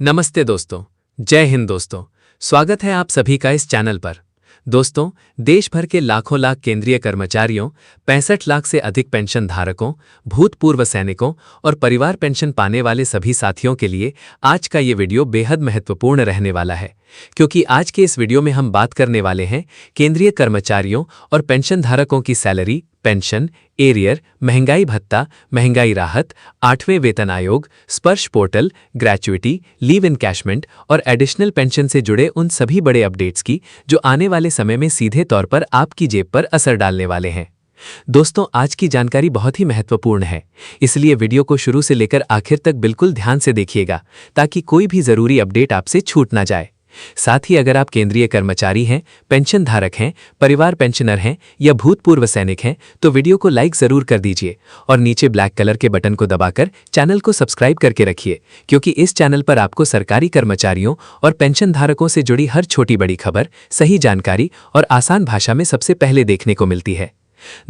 नमस्ते दोस्तों। जय हिंद दोस्तों। स्वागत है आप सभी का इस चैनल पर। दोस्तों, देश भर के लाखों लाख केंद्रीय कर्मचारियों, 65 लाख से अधिक पेंशन धारकों, भूतपूर्व सैनिकों और परिवार पेंशन पाने वाले सभी साथियों के लिए आज का ये वीडियो बेहद महत्वपूर्ण रहने वाला है, क्योंकि आज के इस वीडियो में हम बात करने वाले हैं केंद्रीय कर्मचारियों और पेंशन धारकों की सैलरी, पेंशन, एरियर, महंगाई भत्ता, महंगाई राहत, 8वें वेतन आयोग, स्पर्श पोर्टल, ग्रेच्युइटी, लीव इनकैशमेंट और एडिशनल पेंशन से जुड़े उन सभी बड़े अपडेट्स की जो आने वाले समय में सीधे तौर पर आपकी जेब पर असर डालने वाले हैं। दोस्तों, आज की जानकारी बहुत ही महत्वपूर्ण है, इसलिए वीडियो को शुरू से लेकर आखिर तक बिल्कुल ध्यान से देखिएगा ताकि कोई भी जरूरी अपडेट आपसे छूट ना जाए। साथ ही अगर आप केंद्रीय कर्मचारी हैं, पेंशन धारक हैं, परिवार पेंशनर हैं या भूतपूर्व सैनिक हैं तो वीडियो को लाइक जरूर कर दीजिए और नीचे ब्लैक कलर के बटन को दबाकर चैनल को सब्सक्राइब करके रखिए, क्योंकि इस चैनल पर आपको सरकारी कर्मचारियों और पेंशन धारकों से जुड़ी हर छोटी बड़ी खबर, सही जानकारी और आसान भाषा में सबसे पहले देखने को मिलती है।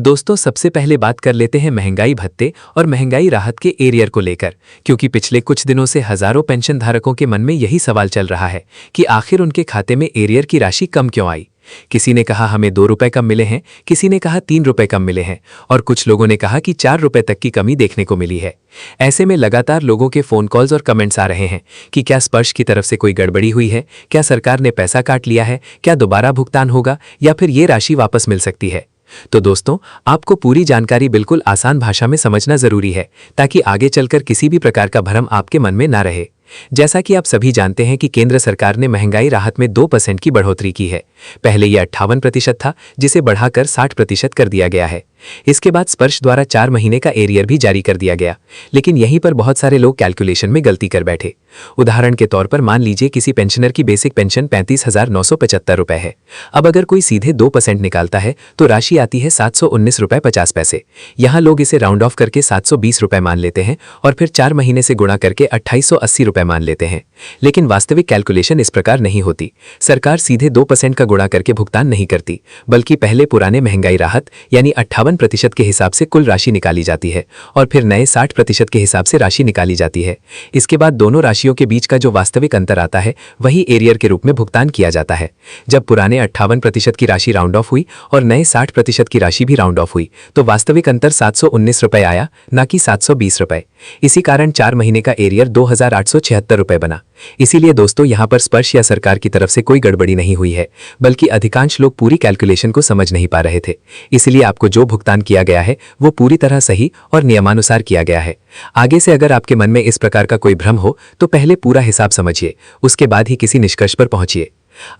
दोस्तों, सबसे पहले बात कर लेते हैं महंगाई भत्ते और महंगाई राहत के एरियर को लेकर, क्योंकि पिछले कुछ दिनों से हजारों पेंशन धारकों के मन में यही सवाल चल रहा है कि आखिर उनके खाते में एरियर की राशि कम क्यों आई। किसी ने कहा हमें 2 रुपए कम मिले हैं, किसी ने कहा 3 रुपए कम मिले हैं और कुछ लोगों ने कहा कि 4 रुपए तक की कमी देखने को मिली है। ऐसे में लगातार लोगों के फोन कॉल्स और कमेंट्स आ रहे हैं कि क्या स्पर्श की तरफ से कोई गड़बड़ी हुई है, क्या सरकार ने पैसा काट लिया है, क्या दोबारा भुगतान होगा या फिर ये राशि वापस मिल सकती है। तो दोस्तों, आपको पूरी जानकारी बिल्कुल आसान भाषा में समझना जरूरी है ताकि आगे चलकर किसी भी प्रकार का भ्रम आपके मन में ना रहे। जैसा कि आप सभी जानते हैं कि केंद्र सरकार ने महंगाई राहत में 2% की बढ़ोतरी की है। पहले यह 58% था, जिसे बढ़ाकर 60% कर दिया गया है। इसके बाद स्पर्श द्वारा 4 महीने का एरियर भी जारी कर दिया गया, लेकिन यहीं पर बहुत सारे लोग कैलकुलेशन में गलती कर बैठे। उदाहरण के तौर पर मान लीजिए किसी पेंशनर की बेसिक पेंशन 35,975 रुपए है। अब अगर कोई सीधे 2% निकालता है तो राशि आती है 719 रुपए 50 पैसे। यहाँ लोग इसे राउंड ऑफ करके 720 रुपए मान लेते हैं और फिर 4 महीने से गुणा करके 2880 रुपए मान लेते हैं। लेकिन वास्तविक कैलकुलेशन इस प्रकार नहीं होती। सरकार सीधे 2% का गुणा करके भुगतान नहीं करती, बल्कि पहले पुराने महंगाई राहत यानी 58% के हिसाब से कुल राशि निकाली जाती है और फिर नए 60% के हिसाब से राशि निकाली जाती है। इसके बाद दोनों राशियों के बीच का जो वास्तविक अंतर आता है वही एरियर के रूप में भुगतान किया जाता है। जब पुराने 58% की राशि राउंड ऑफ हुई और नए 60% की राशि भी राउंड ऑफ हुई तो वास्तविक अंतर 719 रुपए आया, न कि 720 रुपए। इसी कारण 4 महीने का एरियर 2876 रुपए बना। इसीलिए दोस्तों, यहां पर स्पर्श या सरकार की तरफ से कोई गड़बड़ी नहीं हुई है, बल्कि अधिकांश लोग पूरी कैलकुलेशन को समझ नहीं पा रहे थे। इसलिए आपको जो भुगतान किया गया है वो पूरी तरह सही और नियमानुसार किया गया है। आगे से अगर आपके मन में इस प्रकार का कोई भ्रम हो तो पहले पूरा हिसाब समझिए, उसके बाद ही किसी निष्कर्ष पर पहुंचिए।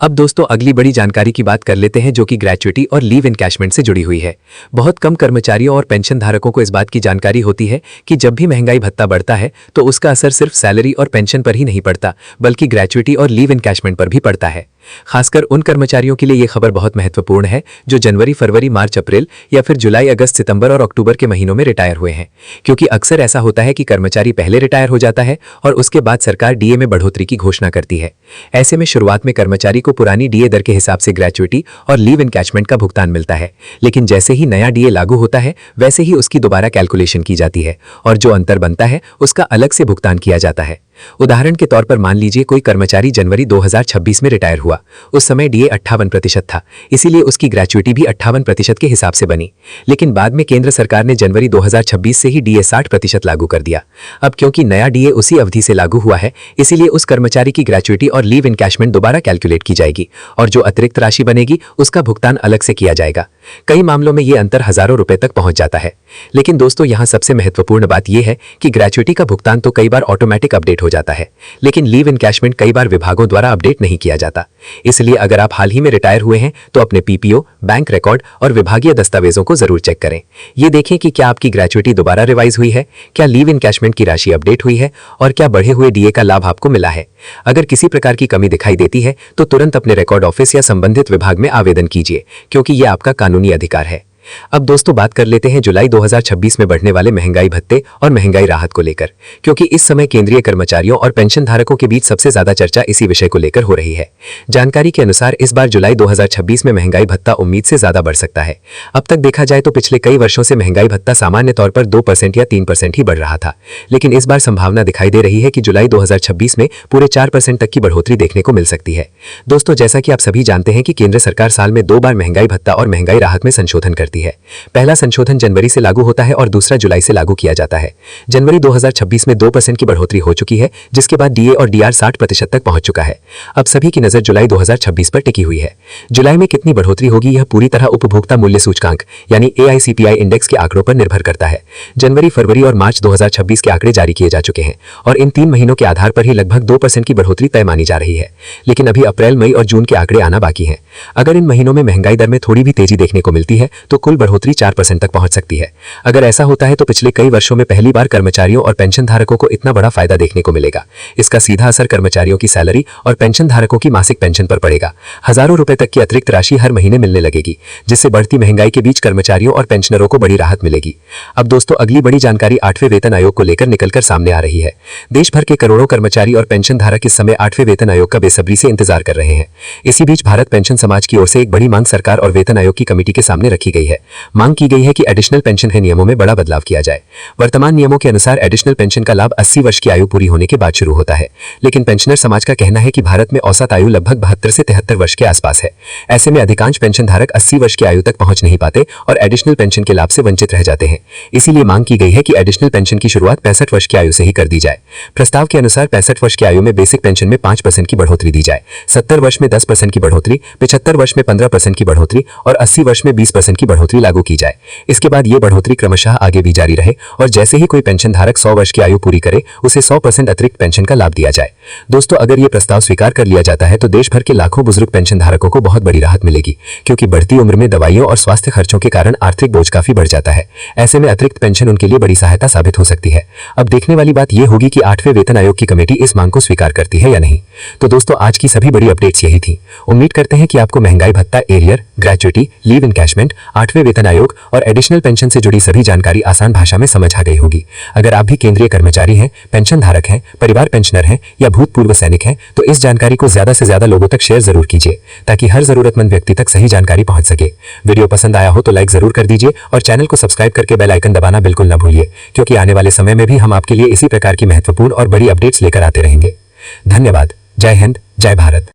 अब दोस्तों, अगली बड़ी जानकारी की बात कर लेते हैं जो कि ग्रेच्युइटी और लीव इनकैशमेंट से जुड़ी हुई है। बहुत कम कर्मचारियों और पेंशन धारकों को इस बात की जानकारी होती है कि जब भी महंगाई भत्ता बढ़ता है तो उसका असर सिर्फ सैलरी और पेंशन पर ही नहीं पड़ता, बल्कि ग्रेच्युइटी और लीव इनकैशमेंट पर भी पड़ता है। खासकर उन कर्मचारियों के लिए यह खबर बहुत महत्वपूर्ण है जो जनवरी, फरवरी, मार्च, अप्रैल या फिर जुलाई, अगस्त, सितंबर और अक्टूबर के महीनों में रिटायर हुए हैं, क्योंकि अक्सर ऐसा होता है कि कर्मचारी पहले रिटायर हो जाता है और उसके बाद सरकार डीए में बढ़ोतरी की घोषणा करती है। ऐसे में शुरुआत में कर्मचारी को पुरानी डीए दर के हिसाब से ग्रेच्युइटी और लीव इनकैशमेंट का भुगतान मिलता है, लेकिन जैसे ही नया डीए लागू होता है वैसे ही उसकी दोबारा कैलकुलेशन की जाती है और जो अंतर बनता है उसका अलग से भुगतान किया जाता है। उदाहरण के तौर पर मान लीजिए कोई कर्मचारी जनवरी 2026 में रिटायर हुआ। उस समय डीए 58% था, इसीलिए उसकी ग्रेच्युइटी भी 58% के हिसाब से बनी। लेकिन बाद में केंद्र सरकार ने जनवरी 2026 से ही डीए 60% लागू कर दिया। अब क्योंकि नया डीए उसी अवधि से लागू हुआ है, इसीलिए उस कर्मचारी की ग्रेच्युइटी और लीव इनकैशमेंट दोबारा कैलकुलेट की जाएगी और जो अतिरिक्त राशि बनेगी उसका भुगतान अलग से किया जाएगा। कई मामलों में ये अंतर हजारों रुपए तक पहुंच जाता है। लेकिन दोस्तों, यहाँ सबसे महत्वपूर्ण बात यह है कि ग्रेच्युइटी का भुगतान तो कई बार ऑटोमेटिक अपडेट हो जाता है, लेकिन लीव इनकैशमेंट कई बार विभागों द्वारा अपडेट नहीं किया जाता। इसलिए अगर आप हाल ही में रिटायर हुए हैं तो अपने पीपीओ, बैंक रिकॉर्ड और विभागीय दस्तावेजों को जरूर चेक करें। ये देखें कि क्या आपकी ग्रेच्युइटी दोबारा रिवाइज हुई है, क्या लीव इनकैशमेंट की राशि अपडेट हुई है और क्या बढ़े हुए डीए का लाभ आपको मिला है। अगर किसी प्रकार की कमी दिखाई देती है तो तुरंत अपने रिकॉर्ड ऑफिस या संबंधित विभाग में आवेदन कीजिए, क्योंकि यह आपका कानूनी अधिकार है। अब दोस्तों बात कर लेते हैं जुलाई 2026 में बढ़ने वाले महंगाई भत्ते और महंगाई राहत को लेकर, क्योंकि इस समय केंद्रीय कर्मचारियों और पेंशन धारकों के बीच सबसे ज्यादा चर्चा इसी विषय को लेकर हो रही है। जानकारी के अनुसार इस बार जुलाई 2026 में महंगाई भत्ता उम्मीद से ज्यादा बढ़ सकता है। अब तक देखा जाए तो पिछले कई वर्षों से महंगाई भत्ता सामान्य तौर पर 2% या 3% ही बढ़ रहा था, लेकिन इस बार संभावना दिखाई दे रही है कि जुलाई 2026 में पूरे 4% तक की बढ़ोतरी देखने को मिल सकती है। दोस्तों, जैसा कि आप सभी जानते हैं कि केंद्र सरकार साल में 2 बार महंगाई भत्ता और महंगाई राहत में संशोधन करती है। पहला संशोधन जनवरी से लागू होता है और दूसरा जुलाई से लागू किया जाता है। जनवरी 2026 में 2% की बढ़ोतरी हो चुकी है, जिसके बाद डीए और डीआर 60% तक पहुंच चुका है। अब सभी की नजर जुलाई 2026 पर टिकी हुई है। जुलाई में कितनी बढ़ोतरी होगी यह पूरी तरह उपभोक्ता मूल्य सूचकांक यानी AICPI इंडेक्स के आंकड़ों पर निर्भर करता है। जनवरी, फरवरी और मार्च 2026 के आंकड़े जारी किए जा चुके हैं और इन 3 महीनों के आधार पर ही लगभग 2% की बढ़ोतरी तय मानी जा रही है, लेकिन अभी अप्रैल, मई और जून के आंकड़े आना बाकी हैं। अगर इन महीनों में महंगाई दर में थोड़ी भी तेजी देखने को मिलती है तो कुल बढ़ोतरी 4% तक पहुंच सकती है। अगर ऐसा होता है तो पिछले कई वर्षों में पहली बार कर्मचारियों और पेंशन धारकों को इतना बड़ा फायदा देखने को मिलेगा। इसका सीधा असर कर्मचारियों की सैलरी और पेंशन धारकों की मासिक पेंशन पर पड़ेगा। हजारों रुपए तक की अतिरिक्त राशि हर महीने मिलने लगेगी, जिससे बढ़ती महंगाई के बीच कर्मचारियों और पेंशनरों को बड़ी राहत मिलेगी। अब दोस्तों, अगली बड़ी जानकारी 8वें वेतन आयोग को लेकर निकलकर सामने आ रही है। देश भर के करोड़ों कर्मचारी और पेंशन धारक इस समय 8वें वेतन आयोग का बेसब्री से इंतजार कर रहे हैं। इसी बीच भारत पेंशन समाज की ओर से एक बड़ी मांग सरकार और वेतन आयोग की कमेटी के सामने रखी गई है। मांग की गई है कि एडिशनल पेंशन के नियमों में बड़ा बदलाव किया जाए। वर्तमान नियमों के अनुसार एडिशनल पेंशन का लाभ 80 वर्ष की आयु पूरी होने के बाद शुरू होता है, लेकिन पेंशनर समाज का कहना है कि भारत में औसत आयु लगभग 72 से 73 वर्ष के आसपास है। ऐसे में अधिकांश पेंशन धारक 80 वर्ष की आयु तक पहुंच नहीं पाते और एडिशनल पेंशन के लाभ से वंचित रह जाते हैं। इसीलिए मांग की गई है कि एडिशनल पेंशन की शुरुआत 65 वर्ष की आयु से ही कर दी जाए। प्रस्ताव के अनुसार 65 वर्ष की आयु में बेसिक पेंशन में 5% की बढ़ोतरी दी जाए, 70 वर्ष में 10% की बढ़ोतरी, 75 वर्ष में 15% की बढ़ोतरी और 80 वर्ष में 20% की बढ़ोतरी लागू की जाए। इसके बाद ये बढ़ोतरी क्रमशः आगे भी जारी रहे और जैसे ही कोई पेंशन धारक 100 वर्ष की आयु पूरी करे उसे 100% अतिरिक्त पेंशन का लाभ दिया जाए। दोस्तों, अगर ये प्रस्ताव स्वीकार कर लिया जाता है तो देश भर के लाखों बुजुर्ग पेंशन धारकों को बहुत बड़ी राहत मिलेगी, क्योंकि बढ़ती उम्र में दवाइयों और स्वास्थ्य खर्चों के कारण आर्थिक बोझ काफी बढ़ जाता है। ऐसे में अतिरिक्त पेंशन उनके लिए बड़ी सहायता साबित हो सकती है। अब देखने वाली बात यह होगी कि 8वें वेतन आयोग की कमेटी इस मांग को स्वीकार करती है या नहीं। तो दोस्तों, आज की सभी बड़ी अपडेट्स यही थी। उम्मीद करते हैं कि आपको महंगाई भत्ता, एरियर, ग्रेच्युटी, लीव इनकैशमेंट, 8वें वेतन आयोग और एडिशनल पेंशन से जुड़ी सभी जानकारी आसान भाषा में समझ आ गई होगी। अगर आप भी केंद्रीय कर्मचारी हैं, पेंशन धारक हैं, परिवार पेंशनर हैं या भूतपूर्व सैनिक हैं तो इस जानकारी को ज्यादा से ज्यादा लोगों तक शेयर जरूर कीजिए, ताकि हर जरूरतमंद व्यक्ति तक सही जानकारी पहुंच सके। वीडियो पसंद आया हो तो लाइक जरूर कर दीजिए और चैनल को सब्सक्राइब करके बेल आइकन दबाना बिल्कुल न भूलिए, क्योंकि आने वाले समय में भी हम आपके लिए इसी प्रकार की महत्वपूर्ण और बड़ी अपडेट्स लेकर आते रहेंगे। धन्यवाद। जय हिंद, जय भारत।